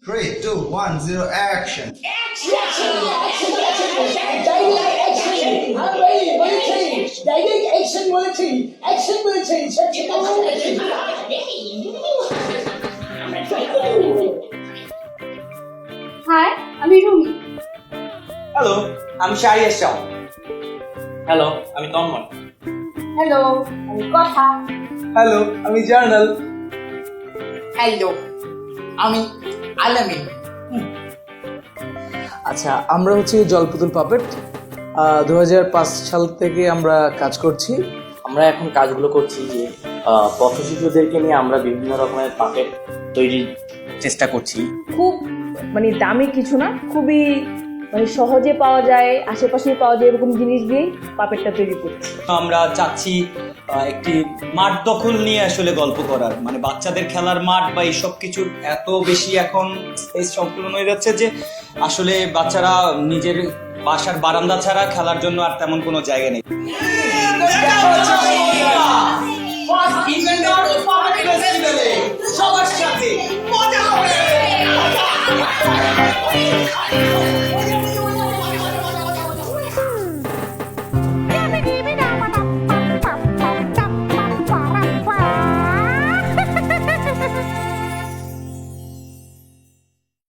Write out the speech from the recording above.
3, 2, 1, 0, action! High, আমি Rumi. Hello, আমি Shahriar Shah. Hello, আমি তন্ময়। হ্যালো, আমি কথা। হ্যালো, আমি জার্নাল। হ্যালো, আমি আলামিন। আচ্ছা, আমরা হচ্ছে জলপুতুল পাপেট। 2005 সাল থেকে আমরা কাজ করছি। আমরা এখন কাজগুলো করছি যে পথশিশুদেরকে নিয়ে আমরা বিভিন্ন রকমের পাপেট তৈরির চেষ্টা করছি। খুব মানে দামি কিছু না, খুবই মানে সহজে পাওয়া যায়, আশেপাশে পাওয়া যায় এরকম জিনিস দিয়েই পাপেটটা তৈরি করছি। আমরা চাচ্ছি একটি মাঠ দখল নিয়ে আসলে গল্প করার, মানে বাচ্চাদের খেলার মাঠ বা এইসব কিছুর এত বেশি এখন স্পেস সংকুলন হয়ে যাচ্ছে যে আসলে বাচ্চারা নিজের বাসার বারান্দা ছাড়া খেলার জন্য আর তেমন কোনো জায়গা নেই।